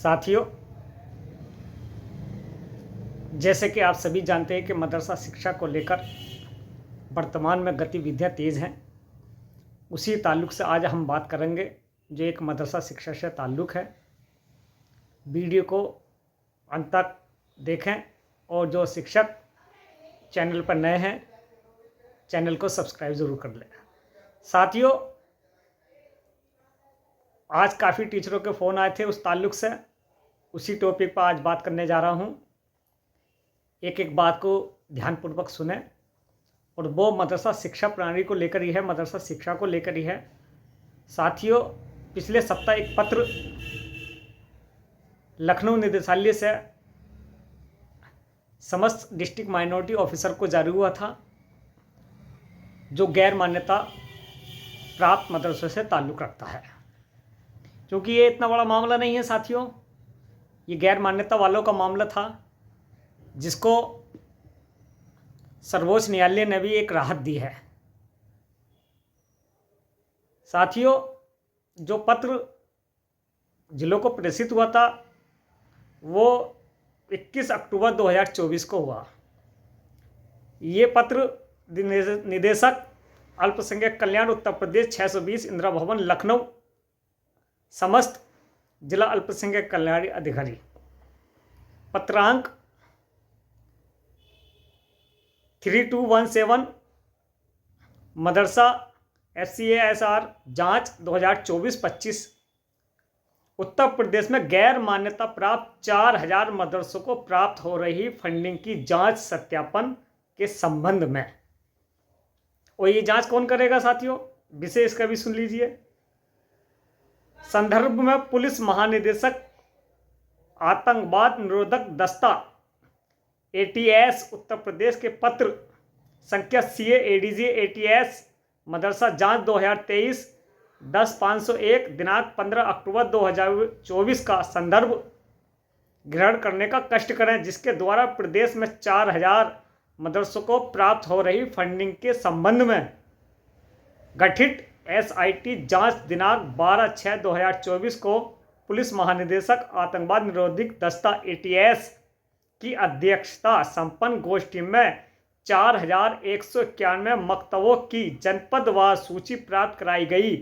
साथियों, जैसे कि आप सभी जानते हैं कि मदरसा शिक्षा को लेकर वर्तमान में गतिविधियां तेज़ हैं। उसी ताल्लुक़ से आज हम बात करेंगे जो एक मदरसा शिक्षा से ताल्लुक़ है। वीडियो को अंत तक देखें और जो शिक्षक चैनल पर नए हैं चैनल को सब्सक्राइब ज़रूर कर लें। साथियों, आज काफ़ी टीचरों के फ़ोन आए थे उस ताल्लुक़ से, उसी टॉपिक पर आज बात करने जा रहा हूँ। एक एक बात को ध्यानपूर्वक सुने और वो मदरसा शिक्षा प्रणाली को लेकर ही है, मदरसा शिक्षा को लेकर ही है। साथियों, पिछले सप्ताह एक पत्र लखनऊ निदेशालय से समस्त डिस्ट्रिक्ट माइनॉरिटी ऑफिसर को जारी हुआ था, जो गैर मान्यता प्राप्त मदरसों से ताल्लुक़ रखता है। क्योंकि ये इतना बड़ा मामला नहीं है साथियों, ये गैर मान्यता वालों का मामला था, जिसको सर्वोच्च न्यायालय ने भी एक राहत दी है। साथियों, जो पत्र जिलों को प्रेषित हुआ था वो 21 अक्टूबर 2024 को हुआ। ये पत्र निदेशक अल्पसंख्यक कल्याण उत्तर प्रदेश 620 इंदिरा भवन लखनऊ, समस्त जिला अल्पसंख्यक कल्याण अधिकारी, पत्रांक 3217, मदरसा FCASR जांच 2024-25। उत्तर प्रदेश में गैर मान्यता प्राप्त 4000 मदरसों को प्राप्त हो रही फंडिंग की जांच सत्यापन के संबंध में। और ये जांच कौन करेगा साथियों, विषय इसका भी सुन लीजिए। संदर्भ में पुलिस महानिदेशक आतंकवाद निरोधक दस्ता ATS उत्तर प्रदेश के पत्र संख्या CA ADG ATS मदरसा जांच 2023 10-501 दिनांक 15 अक्टूबर 2024 का संदर्भ ग्रहण करने का कष्ट करें, जिसके द्वारा प्रदेश में 4000 मदरसों को प्राप्त हो रही फंडिंग के संबंध में गठित SIT जांच दिनांक 12/6/2024 को पुलिस महानिदेशक आतंकवाद निरोधक दस्ता ATS की अध्यक्षता संपन्न गोष्ठी में 4191 मकतबों की जनपदवार सूची प्राप्त कराई गई,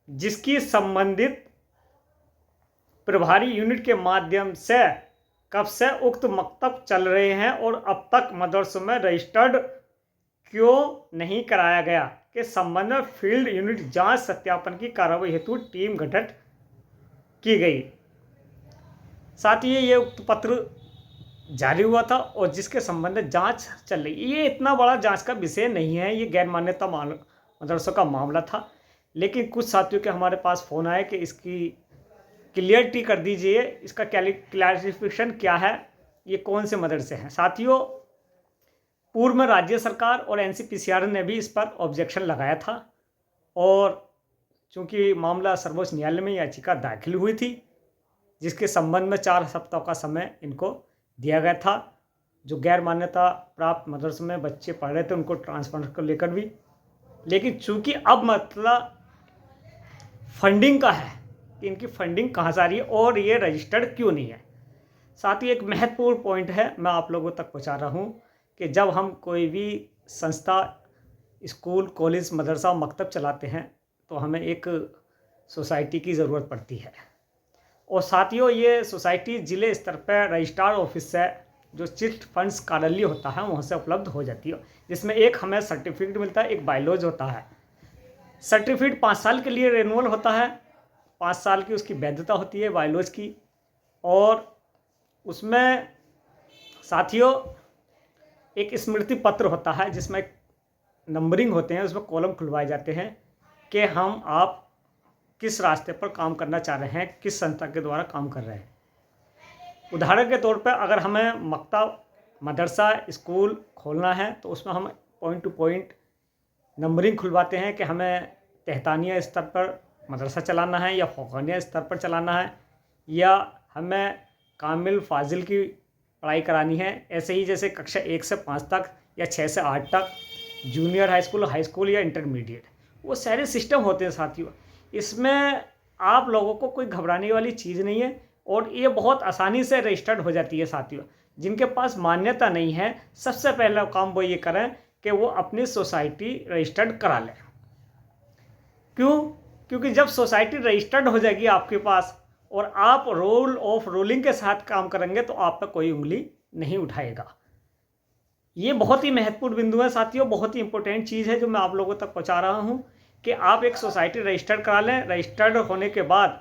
जिसकी संबंधित प्रभारी यूनिट के माध्यम से कब से उक्त मकतब चल रहे हैं और अब तक मदरसों में रजिस्टर्ड क्यों नहीं कराया गया के संबंध में फील्ड यूनिट जांच सत्यापन की कार्रवाई हेतु टीम गठित की गई। साथ ही ये उक्त पत्र जारी हुआ था और जिसके संबंध में जांच चल रही। ये इतना बड़ा जांच का विषय नहीं है, ये गैर मान्यता मदरसों का मामला था। लेकिन कुछ साथियों के हमारे पास फ़ोन आए कि इसकी क्लियरिटी कर दीजिए, इसका क्लैरिफिकेशन क्या है, ये कौन से मदरसे हैं। साथियों, पूर्व में राज्य सरकार और NCPCR ने भी इस पर ऑब्जेक्शन लगाया था और चूँकि मामला सर्वोच्च न्यायालय में याचिका दाखिल हुई थी, जिसके संबंध में 4 सप्ताह का समय इनको दिया गया था। जो गैर मान्यता प्राप्त मदरसों में बच्चे पढ़ रहे थे उनको ट्रांसफर को लेकर भी। लेकिन चूँकि अब मतलब फंडिंग का है कि इनकी फंडिंग कहाँ से आ रही है और ये रजिस्टर्ड क्यों नहीं है। साथ ही एक महत्वपूर्ण पॉइंट है, मैं आप लोगों तक पहुँचा रहा हूँ कि जब हम कोई भी संस्था, स्कूल, कॉलेज, मदरसा, मकतब चलाते हैं तो हमें एक सोसाइटी की ज़रूरत पड़ती है। और साथियों, ये सोसाइटी ज़िले स्तर पर रजिस्ट्रार ऑफिस से जो चिट फंड्स कार्यालय होता है वहाँ से उपलब्ध हो जाती है, जिसमें एक हमें सर्टिफिकेट मिलता है, एक बायलॉज होता है। सर्टिफिकेट 5 साल के लिए रिन्यूअल होता है, 5 साल की उसकी वैधता होती है बायलॉज की। और उसमें साथियों एक स्मृति पत्र होता है जिसमें नंबरिंग होते हैं, उसमें कॉलम खुलवाए जाते हैं कि आप किस रास्ते पर काम करना चाह रहे हैं, किस संस्था के द्वारा काम कर रहे हैं। उदाहरण के तौर पर अगर हमें मकतब, मदरसा, स्कूल खोलना है तो उसमें हम पॉइंट टू पॉइंट नंबरिंग खुलवाते हैं कि हमें तहतानिया स्तर पर मदरसा चलाना है या फौकानिया स्तर पर चलाना है, या हमें कामिल फाजिल की पढ़ाई करानी है। ऐसे ही जैसे कक्षा 1 से 5 तक या 6 से 8 तक जूनियर हाई स्कूल या इंटरमीडिएट, वो सारे सिस्टम होते हैं साथियों। इसमें आप लोगों को कोई घबराने वाली चीज़ नहीं है। और ये बहुत आसानी से रजिस्टर्ड हो जाती है साथियों। जिनके पास मान्यता नहीं है, सबसे पहला काम वो ये करें कि वो अपनी सोसाइटी रजिस्टर्ड करा लें। क्यों? क्योंकि जब सोसाइटी रजिस्टर्ड हो जाएगी आपके पास और आप रोल ऑफ रूलिंग के साथ काम करेंगे तो आप पर कोई उंगली नहीं उठाएगा। ये बहुत ही महत्वपूर्ण बिंदु है साथियों, बहुत ही इंपॉर्टेंट चीज़ है जो मैं आप लोगों तक पहुंचा रहा हूं कि आप एक सोसाइटी रजिस्टर्ड करा लें। रजिस्टर्ड होने के बाद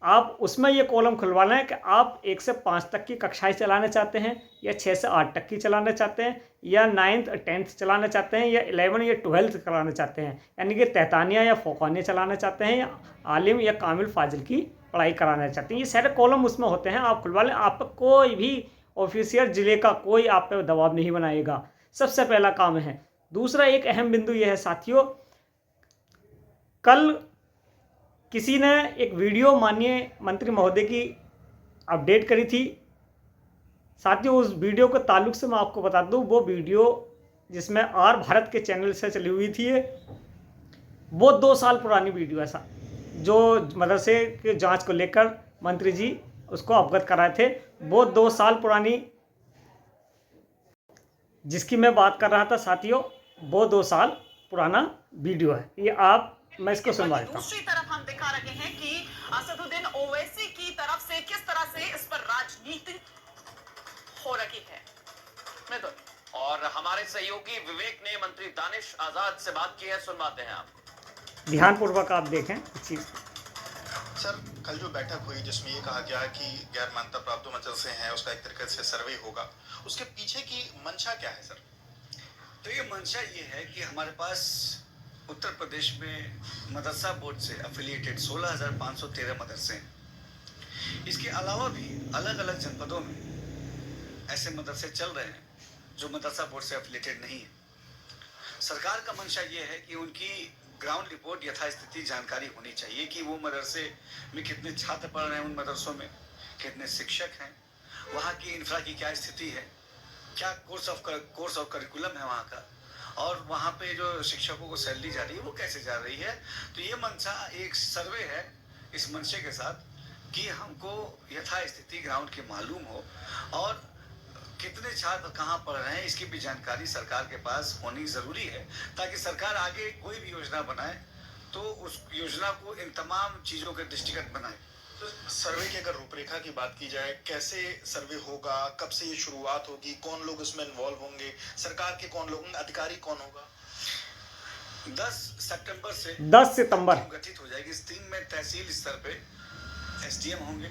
आप उसमें ये कॉलम खुलवा लें कि आप 1 से 5 तक की कक्षाएं चलाना चाहते हैं, या 6 से 8 तक की चलाना चाहते हैं, या 9th 10th चलाना चाहते हैं, या 11 या 12th कराना चाहते हैं, यानी कि तहतानिया या फ़ौक़ानिया चलाना चाहते हैं, या आलिम या कामिल फाजिल की पढ़ाई कराना चाहते हैं। ये सारे कॉलम उसमें होते हैं, आप खुलवा लें। आप पर कोई भी ऑफिसियल ज़िले का कोई आप पे दबाव नहीं बनाएगा। सबसे पहला काम है। दूसरा एक अहम बिंदु यह है साथियों, कल किसी ने एक वीडियो माननीय मंत्री महोदय की अपडेट करी थी साथियों। उस वीडियो के ताल्लुक से मैं आपको बता दूं, वो वीडियो जिसमें आर भारत के चैनल से चली हुई थी, वो 2 साल पुरानी वीडियो है जो मदरसे के जांच को लेकर मंत्री जी उसको अवगत कराए थे। वो 2 साल पुरानी जिसकी मैं बात कर रहा था साथियों, वो 2 साल पुराना वीडियो है। ये मैं इसको सुनवा देता हूं। दूसरी तरफ हम दिखा रहे हैं कि असदुद्दीन ओवैसी की तरफ से किस तरह से इस पर राजनीति हो रही है। और हमारे सहयोगी विवेक ने मंत्री दानिश आजाद से बात की है, सुनवाते हैं आप। ध्यानपूर्वक आप देखें चीज। सर, कल जो बैठक हुई जिसमें ये कहा गया कि गैर मान्यता प्राप्त जो मदरसे हैं उसका एक तरीके से सर्वे होगा, उसके पीछे की मंशा क्या है सर? तो ये मंशा ये है कि हमारे पास उत्तर प्रदेश में मदरसा बोर्ड से एफिलिएटेड 16,513 मदरसे हैं। इसके अलावा भी अलग अलग जनपदों में ऐसे मदरसे चल रहे हैं जो मदरसा बोर्ड से एफिलिएटेड नहीं है। सरकार का मंशा ये है कि उनकी ग्राउंड रिपोर्ट यथास्थिति जानकारी होनी चाहिए कि वो मदरसे में कितने छात्र पढ़ रहे हैं, उन मदरसों में कितने शिक्षक हैं, वहाँ की इंफ्रा की क्या स्थिति है, क्या कोर्स ऑफ करिकुलम है वहाँ का, और वहाँ पे जो शिक्षकों को सैलरी जा रही है वो कैसे जा रही है। तो ये मंशा एक सर्वे है इस मंशे के साथ कि हमको यथास्थिति ग्राउंड की मालूम हो और कितने छात्र कहाँ पढ़ रहे हैं इसकी भी जानकारी सरकार के पास होनी जरूरी है, ताकि सरकार आगे कोई भी योजना बनाए तो उस योजना को इन तमाम चीजों के दृष्टिगत बनाए। तो सर्वे की अगर रूपरेखा की बात की जाए, कैसे सर्वे होगा, कब से ये शुरुआत होगी, कौन लोग इसमें इन्वॉल्व होंगे, सरकार के कौन लोग, अधिकारी कौन होगा? 10 सितंबर से 10 सितंबर गठित हो जाएगी। इस टीम में तहसील स्तर पे एसडीएम होंगे,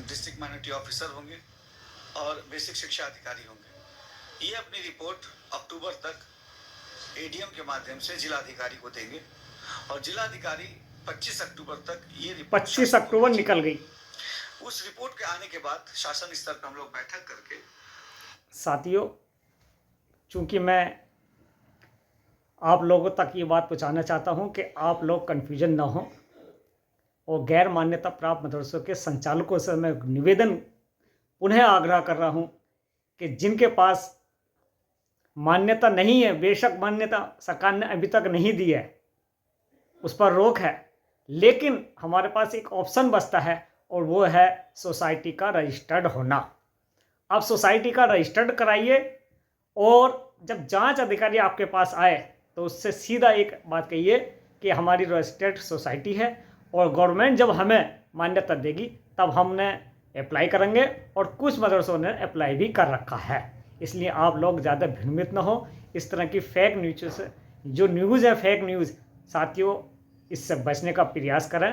डिस्ट्रिक्ट माइनॉरिटी ऑफिसर होंगे और बेसिक शिक्षा अधिकारी होंगे। ये अपनी रिपोर्ट अक्टूबर तक एडीएम के माध्यम से जिलाधिकारी को देंगे और जिलाधिकारी 25 अक्टूबर तक ये रिपोर्ट 25 अक्टूबर निकल गई। उस रिपोर्ट के आने के बाद शासन स्तर पर हम लोग बैठक करके साथियों, चूंकि मैं आप लोगों तक ये बात पहुंचाना चाहता हूं कि आप लोग कन्फ्यूजन ना हो, और गैर मान्यता प्राप्त मदरसों के संचालकों से मैं निवेदन पुनः आग्रह कर रहा हूं कि जिनके पास मान्यता नहीं है, बेशक मान्यता सरकार ने अभी तक नहीं दी है, उस पर रोक है, लेकिन हमारे पास एक ऑप्शन बचता है और वो है सोसाइटी का रजिस्टर्ड होना। आप सोसाइटी का रजिस्टर्ड कराइए और जब जांच अधिकारी आपके पास आए तो उससे सीधा एक बात कहिए कि हमारी रजिस्टर्ड सोसाइटी है और गवर्नमेंट जब हमें मान्यता देगी तब हमने अप्लाई करेंगे, और कुछ मदरसों ने अप्लाई भी कर रखा है। इसलिए आप लोग ज़्यादा भ्रमित न हो। इस तरह की फेक न्यूज़ से, जो न्यूज़ है फेक न्यूज़ साथियों, इससे बचने का प्रयास करें।